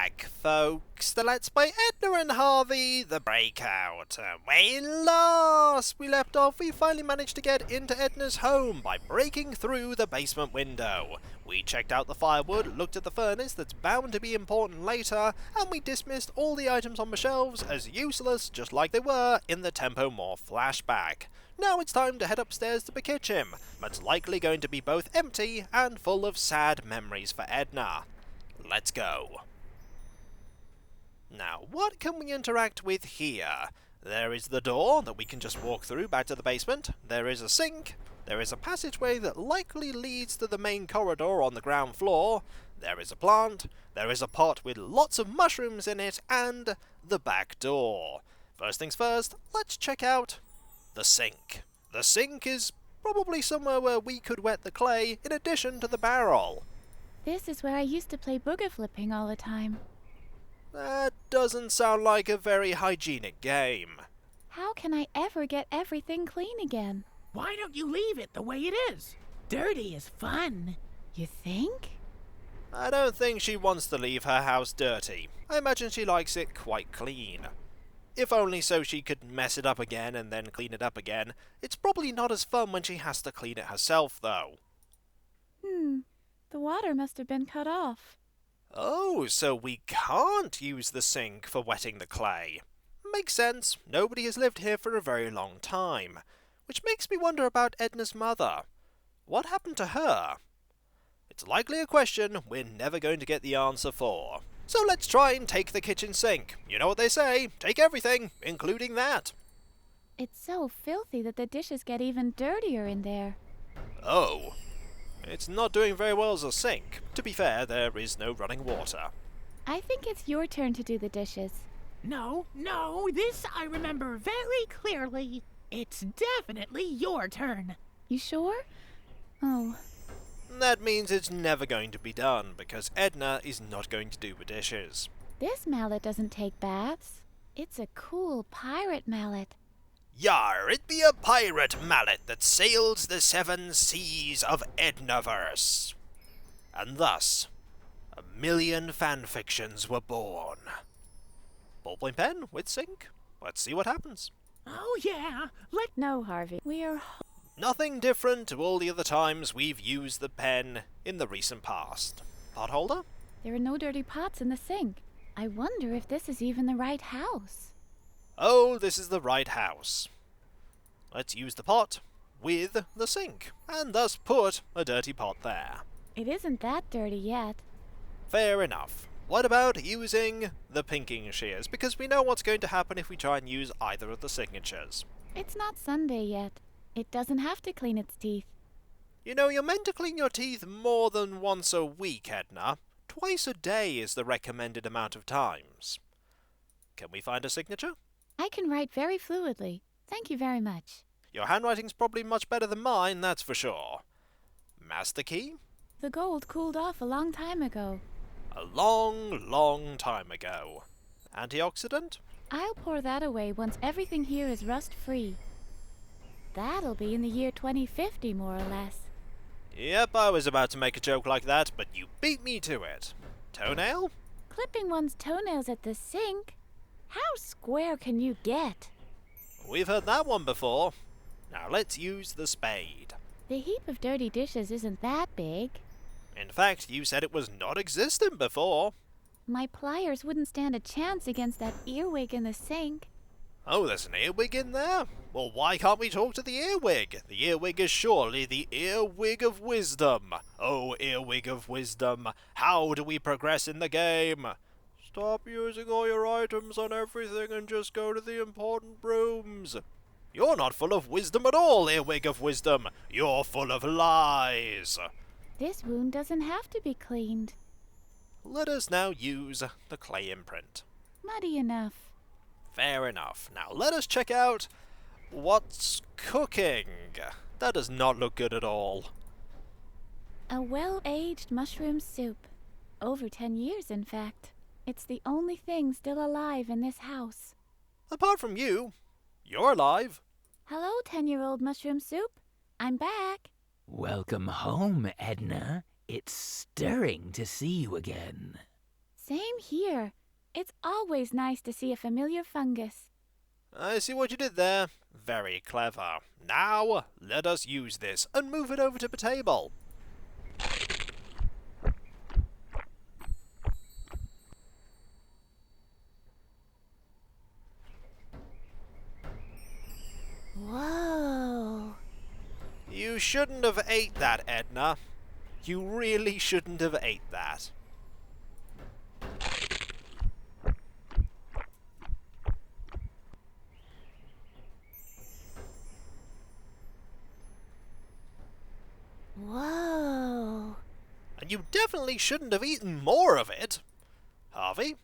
back, folks, to Let's Play Edna and Harvey, the Breakout. When last we left off, we finally managed to get into Edna's home by breaking through the basement window. We checked out the firewood, looked at the furnace that's bound to be important later, and we dismissed all the items on the shelves as useless, just like they were in the Tempo More flashback. Now it's time to head upstairs to the kitchen, that's likely going to be both empty and full of sad memories for Edna. Let's go. Now, what can we interact with here? There is the door that we can just walk through back to the basement. There is a sink. There is a passageway that likely leads to the main corridor on the ground floor. There is a plant. There is a pot with lots of mushrooms in it, and the back door. First things first, let's check out the sink. The sink is probably somewhere where we could wet the clay in addition to the barrel. This is where I used to play booger flipping all the time. That doesn't sound like a very hygienic game. How can I ever get everything clean again? Why don't you leave it the way it is? Dirty is fun. You think? I don't think she wants to leave her house dirty. I imagine she likes it quite clean. If only so she could mess it up again and then clean it up again. It's probably not as fun when she has to clean it herself, though. The water must have been cut off. Oh, so we can't use the sink for wetting the clay. Makes sense. Nobody has lived here for a very long time. Which makes me wonder about Edna's mother. What happened to her? It's likely a question we're never going to get the answer for. So let's try and take the kitchen sink. You know what they say, take everything, including that. It's so filthy that the dishes get even dirtier in there. Oh. It's not doing very well as a sink. To be fair, there is no running water. I think it's your turn to do the dishes. No, this I remember very clearly. It's definitely your turn. You sure? Oh. That means it's never going to be done, because Edna is not going to do the dishes. This mallet doesn't take baths. It's a cool pirate mallet. Yar, it be a pirate mallet that sails the seven seas of Ednaverse. And thus, 1,000,000 fanfictions were born. Ballpoint pen with sink? Let's see what happens. Oh yeah, No, Harvey. We're... Nothing different to all the other times we've used the pen in the recent past. Pot holder? There are no dirty pots in the sink. I wonder if this is even the right house. Oh, this is the right house. Let's use the pot with the sink, and thus put a dirty pot there. It isn't that dirty yet. Fair enough. What about using the pinking shears? Because we know what's going to happen if we try and use either of the signatures. It's not Sunday yet. It doesn't have to clean its teeth. You know, you're meant to clean your teeth more than once a week, Edna. Twice a day is the recommended amount of times. Can we find a signature? I can write very fluidly. Thank you very much. Your handwriting's probably much better than mine, that's for sure. Master key? The gold cooled off a long time ago. A long, long time ago. Antioxidant? I'll pour that away once everything here is rust-free. That'll be in the year 2050, more or less. Yep, I was about to make a joke like that, but you beat me to it. Toenail? Clipping one's toenails at the sink? How square can you get? We've heard that one before. Now let's use the spade. The heap of dirty dishes isn't that big. In fact, you said it was not existent before. My pliers wouldn't stand a chance against that earwig in the sink. Oh, there's an earwig in there? Well, why can't we talk to the earwig? The earwig is surely the earwig of wisdom. Oh, earwig of wisdom, how do we progress in the game? Stop using all your items on everything and just go to the important rooms. You're not full of wisdom at all, earwig of wisdom. You're full of lies. This wound doesn't have to be cleaned. Let us now use the clay imprint. Muddy enough. Fair enough. Now let us check out what's cooking. That does not look good at all. A well-aged mushroom soup. Over 10 years, in fact. It's the only thing still alive in this house. Apart from you, you're alive. Hello, 10-year-old mushroom soup. I'm back. Welcome home, Edna. It's stirring to see you again. Same here. It's always nice to see a familiar fungus. I see what you did there. Very clever. Now, let us use this and move it over to the table. Whoa. You shouldn't have ate that, Edna. You really shouldn't have ate that. Whoa. And you definitely shouldn't have eaten more of it. Harvey,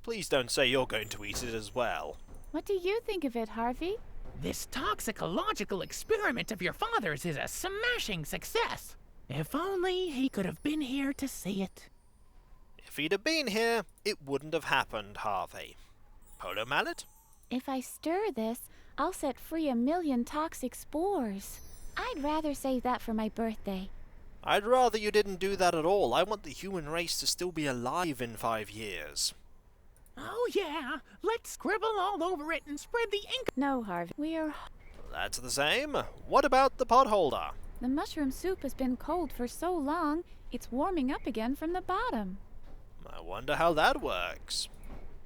please don't say you're going to eat it as well. What do you think of it, Harvey? This toxicological experiment of your father's is a smashing success. If only he could have been here to see it. If he'd have been here, it wouldn't have happened, Harvey. Polo mallet? If I stir this, I'll set free 1,000,000 toxic spores. I'd rather save that for my birthday. I'd rather you didn't do that at all. I want the human race to still be alive in 5 years. Oh yeah, let's scribble all over it and spread the ink. No, Harvey. That's the same. What about the potholder? The mushroom soup has been cold for so long, it's warming up again from the bottom. I wonder how that works.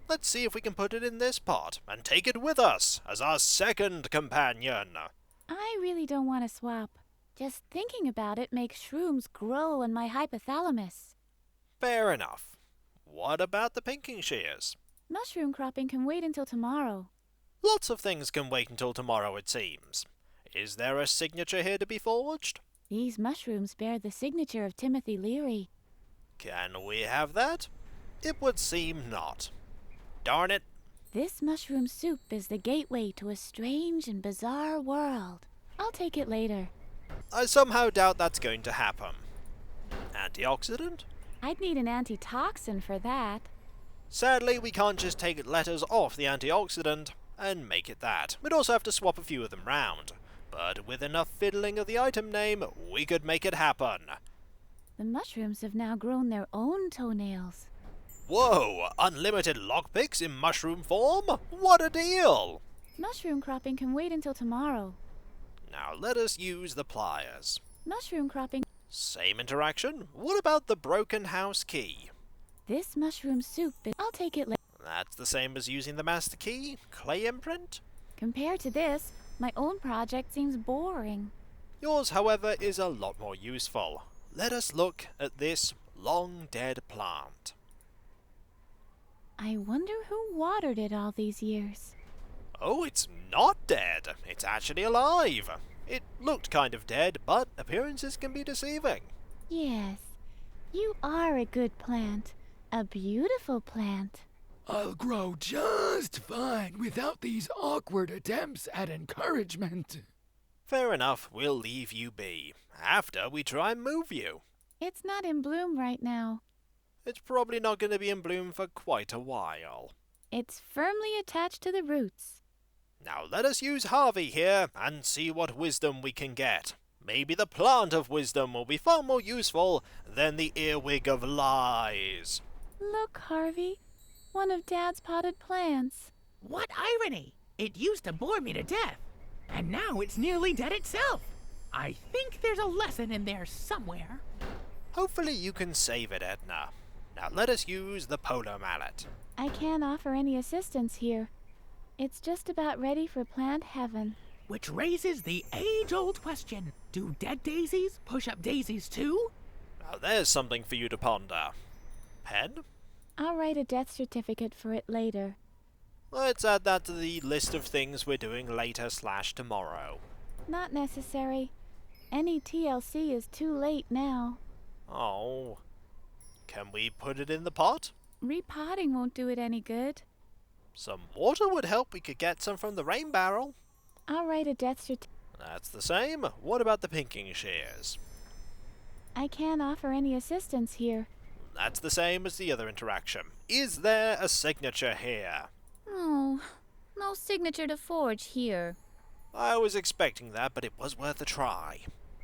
Let's see if we can put it in this pot and take it with us as our second companion. I really don't want to swap. Just thinking about it makes shrooms grow in my hypothalamus. Fair enough. What about the pinking shears? Mushroom cropping can wait until tomorrow. Lots of things can wait until tomorrow, it seems. Is there a signature here to be forged? These mushrooms bear the signature of Timothy Leary. Can we have that? It would seem not. Darn it. This mushroom soup is the gateway to a strange and bizarre world. I'll take it later. I somehow doubt that's going to happen. Antioxidant? I'd need an antitoxin for that. Sadly, we can't just take letters off the antioxidant and make it that. We'd also have to swap a few of them round. But with enough fiddling of the item name, we could make it happen. The mushrooms have now grown their own toenails. Whoa! Unlimited lockpicks in mushroom form? What a deal! Mushroom cropping can wait until tomorrow. Now let us use the pliers. Mushroom cropping. Same interaction. What about the broken house key? This mushroom soup is... I'll take it later. That's the same as using the master key? Clay imprint? Compared to this, my own project seems boring. Yours, however, is a lot more useful. Let us look at this long-dead plant. I wonder who watered it all these years. Oh, it's not dead. It's actually alive. It looked kind of dead, but appearances can be deceiving. Yes, you are a good plant. A beautiful plant. I'll grow just fine without these awkward attempts at encouragement. Fair enough, we'll leave you be. After we try and move you. It's not in bloom right now. It's probably not going to be in bloom for quite a while. It's firmly attached to the roots. Now let us use Harvey here and see what wisdom we can get. Maybe the plant of wisdom will be far more useful than the earwig of lies. Look, Harvey. One of Dad's potted plants. What irony! It used to bore me to death, and now it's nearly dead itself. I think there's a lesson in there somewhere. Hopefully you can save it, Edna. Now let us use the polo mallet. I can't offer any assistance here. It's just about ready for plant heaven. Which raises the age-old question. Do dead daisies push up daisies too? Now there's something for you to ponder. Pen? I'll write a death certificate for it later. Let's add that to the list of things we're doing later/tomorrow. Not necessary. Any TLC is too late now. Oh. Can we put it in the pot? Repotting won't do it any good. Some water would help. We could get some from the rain barrel. I'll write a death certificate. That's the same. What about the pinking shears? I can't offer any assistance here. That's the same as the other interaction. Is there a signature here? Oh, no signature to forge here. I was expecting that, but it was worth a try.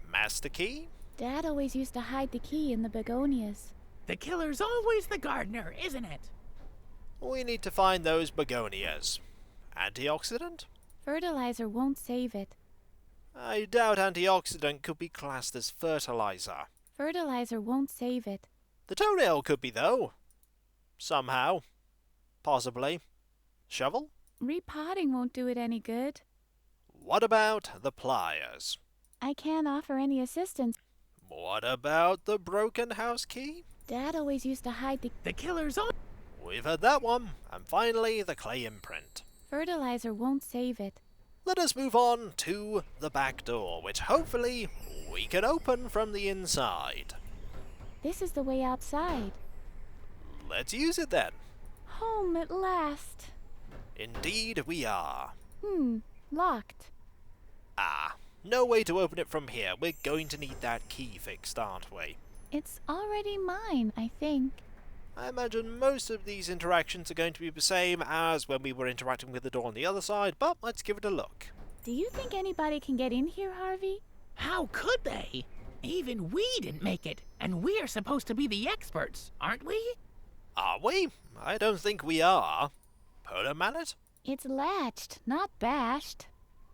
Master key? Dad always used to hide the key in the begonias. The killer's always the gardener, isn't it? We need to find those begonias. Antioxidant? Fertilizer won't save it. I doubt antioxidant could be classed as fertilizer. Fertilizer won't save it. The toenail could be, though. Somehow. Possibly. Shovel? Repotting won't do it any good. What about the pliers? I can't offer any assistance. What about the broken house key? Dad always used to hide The killer's all. We've had that one. And finally, the clay imprint. Fertilizer won't save it. Let us move on to the back door, which hopefully we can open from the inside. This is the way outside. Let's use it then. Home at last. Indeed we are. Locked. Ah, no way to open it from here. We're going to need that key fixed, aren't we? It's already mine, I think. I imagine most of these interactions are going to be the same as when we were interacting with the door on the other side, but let's give it a look. Do you think anybody can get in here, Harvey? How could they? Even we didn't make it, and we're supposed to be the experts, aren't we? Are we? I don't think we are. Polo mallet? It's latched, not bashed.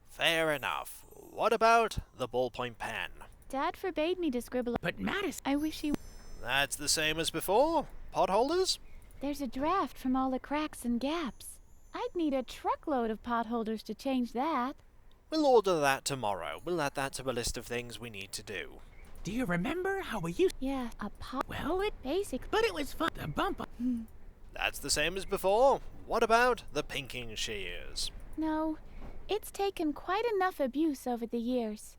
Fair enough. What about the ballpoint pen? Dad forbade me to scribble. But Mattis, I wish he... That's the same as before. Potholders? There's a draft from all the cracks and gaps. I'd need a truckload of potholders to change that. We'll order that tomorrow. We'll add that to the list of things we need to do. do you remember how we used? Yeah, a pot... Well, it. Basic... But it was fun. The bump. That's the same as before. What about the pinking shears? No, it's taken quite enough abuse over the years.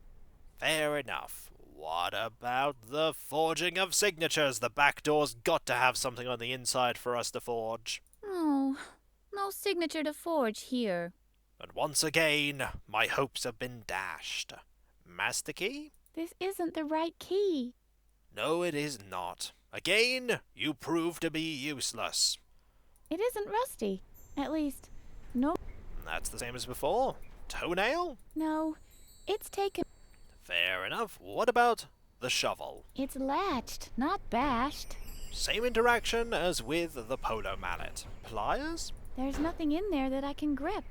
Fair enough. What about the forging of signatures? The back door's got to have something on the inside for us to forge. Oh, no signature to forge here. And once again, my hopes have been dashed. Master key? This isn't the right key. No, it is not. Again, you prove to be useless. It isn't rusty. At least, no. That's the same as before. Toenail? No, it's taken... Fair enough. What about the shovel? It's latched, not bashed. Same interaction as with the polo mallet. Pliers? There's nothing in there that I can grip.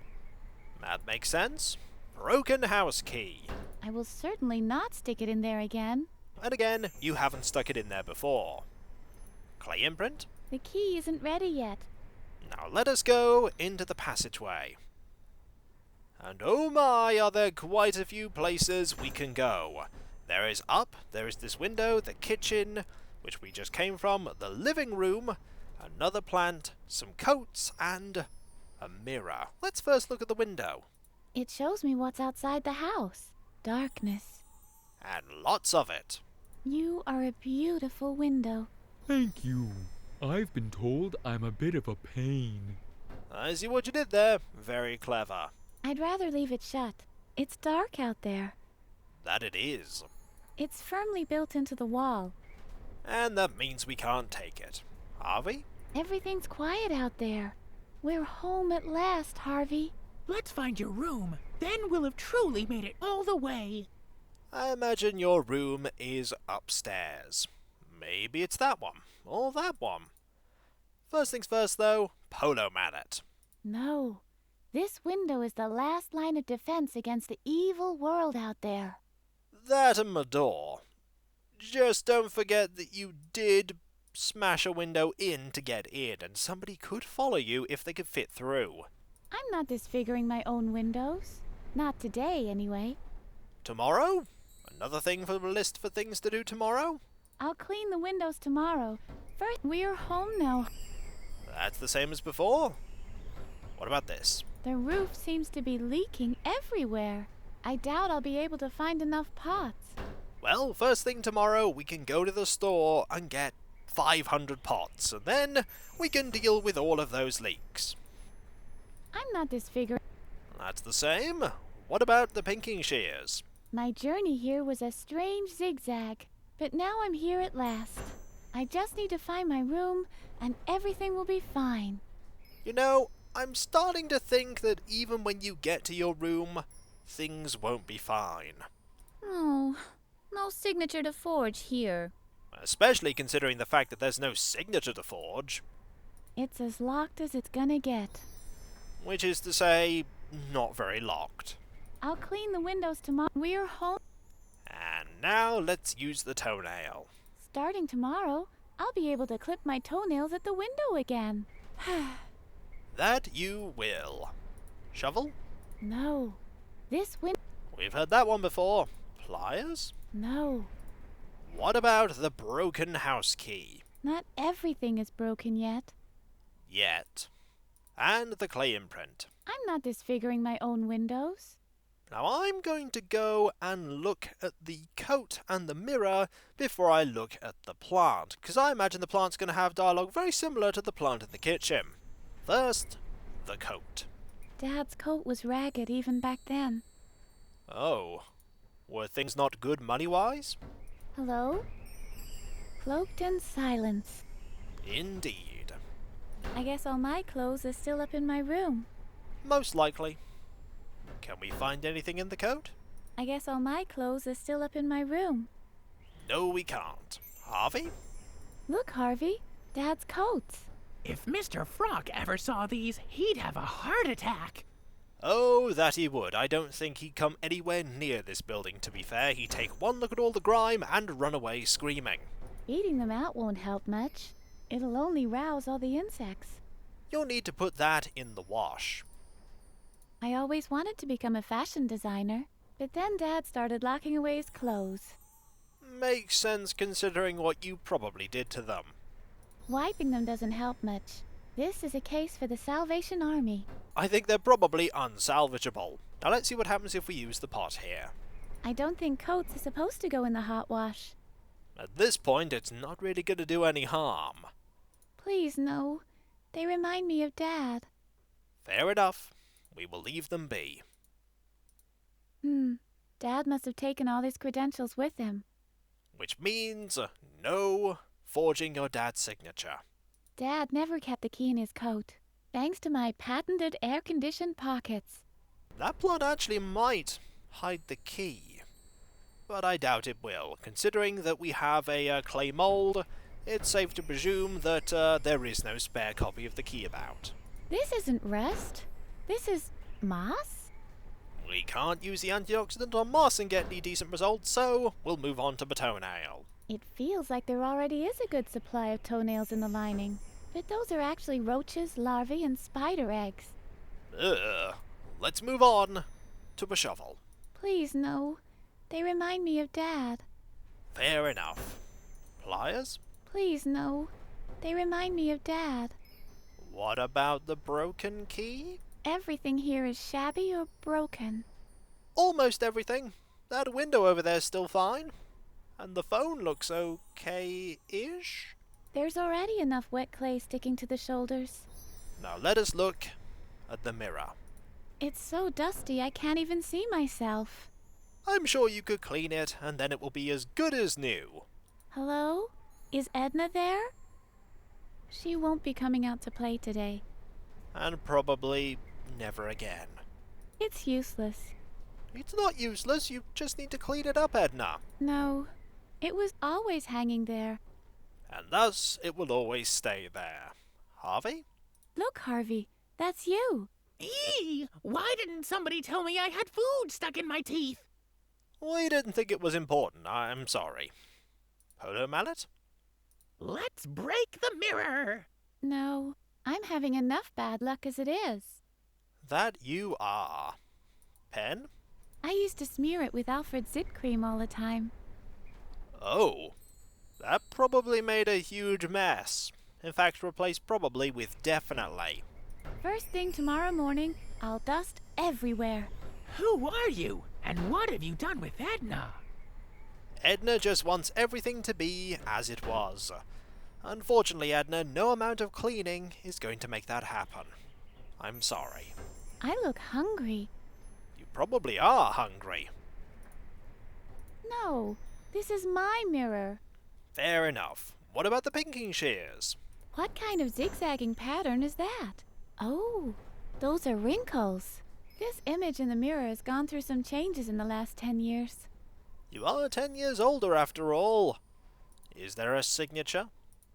That makes sense. Broken house key. I will certainly not stick it in there again. And again, you haven't stuck it in there before. Clay imprint? The key isn't ready yet. Now let us go into the passageway. And oh my, are there quite a few places we can go. There is up, there is this window, the kitchen, which we just came from, the living room, another plant, some coats, and a mirror. Let's first look at the window. It shows me what's outside the house. Darkness. And lots of it. You are a beautiful window. Thank you. I've been told I'm a bit of a pain. I see what you did there. Very clever. I'd rather leave it shut. It's dark out there. That it is. It's firmly built into the wall. And that means we can't take it. Harvey? Everything's quiet out there. We're home at last, Harvey. Let's find your room. Then we'll have truly made it all the way. I imagine your room is upstairs. Maybe it's that one, or that one. First things first, though, polo mallet. No. This window is the last line of defense against the evil world out there. That and my door. Just don't forget that you did smash a window in to get in, and somebody could follow you if they could fit through. I'm not disfiguring my own windows. Not today, anyway. Tomorrow? Another thing for the list for things to do tomorrow? I'll clean the windows tomorrow. First, we're home now. That's the same as before. What about this? The roof seems to be leaking everywhere. I doubt I'll be able to find enough pots. Well, first thing tomorrow, we can go to the store and get 500 pots, and then we can deal with all of those leaks. I'm not disfiguring. That's the same. What about the pinking shears? My journey here was a strange zigzag, but now I'm here at last. I just need to find my room, and everything will be fine. You know, I'm starting to think that even when you get to your room, things won't be fine. Oh, no signature to forge here. Especially considering the fact that there's no signature to forge. It's as locked as it's gonna get. Which is to say, not very locked. I'll clean the windows tomorrow. We're home. And now let's use the toenail. Starting tomorrow, I'll be able to clip my toenails at the window again. That you will. Shovel? No. This window. We've heard that one before. Pliers? No. What about the broken house key? Not everything is broken yet. Yet. And the clay imprint. I'm not disfiguring my own windows. Now I'm going to go and look at the coat and the mirror before I look at the plant, because I imagine the plant's going to have dialogue very similar to the plant in the kitchen. First, the coat. Dad's coat was ragged even back then. Oh. Were things not good money-wise? Hello? Cloaked in silence. Indeed. I guess all my clothes are still up in my room. Most likely. Can we find anything in the coat? I guess all my clothes are still up in my room. No, we can't. Harvey? Look, Harvey. Dad's coats. If Mr. Frog ever saw these, he'd have a heart attack. Oh, that he would. I don't think he'd come anywhere near this building, to be fair. He'd take one look at all the grime and run away screaming. Eating them out won't help much. It'll only rouse all the insects. You'll need to put that in the wash. I always wanted to become a fashion designer, but then Dad started locking away his clothes. Makes sense considering what you probably did to them. Wiping them doesn't help much. This is a case for the Salvation Army. I think they're probably unsalvageable. Now let's see what happens if we use the pot here. I don't think coats are supposed to go in the hot wash. At this point, it's not really going to do any harm. Please, no. They remind me of Dad. Fair enough. We will leave them be. Dad must have taken all his credentials with him. Which means no forging your dad's signature. Dad never kept the key in his coat, thanks to my patented air-conditioned pockets. That plot actually might hide the key. But I doubt it will. Considering that we have a clay mold, it's safe to presume that there is no spare copy of the key about. This isn't rust. This is moss? We can't use the antioxidant on moss and get any decent results, so we'll move on to the toenail. It feels like there already is a good supply of toenails in the lining. But those are actually roaches, larvae, and spider eggs. Ugh. Let's move on to a shovel. Please, no. They remind me of Dad. Fair enough. Pliers? Please, no. They remind me of Dad. What about the broken key? Everything here is shabby or broken. Almost everything. That window over there's still fine. And the phone looks okay-ish. There's already enough wet clay sticking to the shoulders. Now let us look at the mirror. It's so dusty I can't even see myself. I'm sure you could clean it, and then it will be as good as new. Hello? Is Edna there? She won't be coming out to play today. And probably never again. It's useless. It's not useless, you just need to clean it up, Edna. No, it was always hanging there. And thus it will always stay there. Harvey? Look, Harvey, that's you. Eee! Why didn't somebody tell me I had food stuck in my teeth? We didn't think it was important, I'm sorry. Polo mallet? Let's break the mirror! No, I'm having enough bad luck as it is. That you are. Pen? I used to smear it with Alfred Zit cream all the time. Oh. That probably made a huge mess. In fact, replaced probably with definitely. First thing tomorrow morning, I'll dust everywhere. Who are you? And what have you done with Edna? Edna just wants everything to be as it was. Unfortunately, Edna, no amount of cleaning is going to make that happen. I'm sorry. I look hungry. You probably are hungry. No, this is my mirror. Fair enough. What about the pinking shears? What kind of zigzagging pattern is that? Oh, those are wrinkles. This image in the mirror has gone through some changes in the last 10 years. You are 10 years older after all. Is there a signature?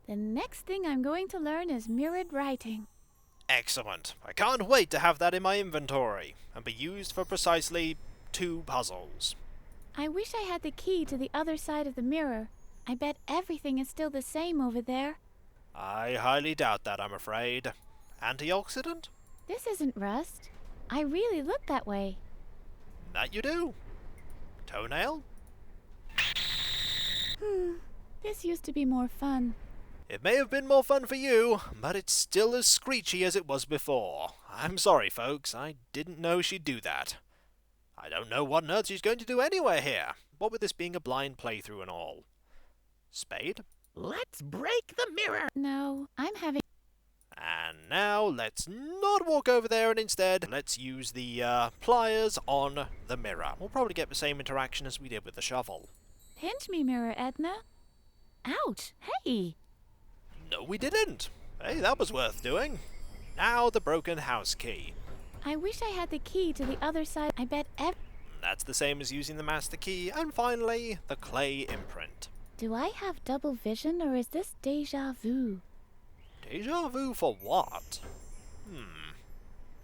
The next thing I'm going to learn is mirrored writing. Excellent. I can't wait to have that in my inventory and be used for precisely 2 puzzles. I wish I had the key to the other side of the mirror. I bet everything is still the same over there. I highly doubt that, I'm afraid. Antioxidant? This isn't rust. I really look that way. That you do. Toenail? This used to be more fun. It may have been more fun for you, but it's still as screechy as it was before. I'm sorry, folks. I didn't know she'd do that. I don't know what on earth she's going to do anywhere here, what with this being a blind playthrough and all. Spade? Let's break the mirror. No, I'm having... And now, let's not walk over there, and instead, let's use the pliers on the mirror. We'll probably get the same interaction as we did with the shovel. Pinch me, mirror, Edna. Ouch, hey! No, we didn't. Hey, that was worth doing. Now the broken house key. I wish I had the key to the other side. I bet That's the same as using the master key. And finally, the clay imprint. Do I have double vision, or is this deja vu? Deja vu for what?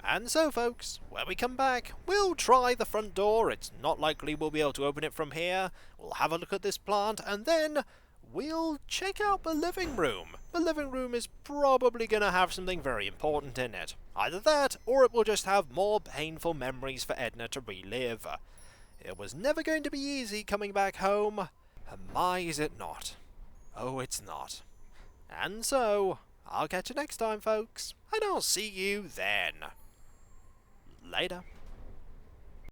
And so, folks, when we come back, we'll try the front door. It's not likely we'll be able to open it from here. We'll have a look at this plant, and then we'll check out the living room. The living room is probably going to have something very important in it. Either that, or it will just have more painful memories for Edna to relive. It was never going to be easy coming back home. And my, is it not? Oh, it's not. And so, I'll catch you next time, folks, and I'll see you then. Later.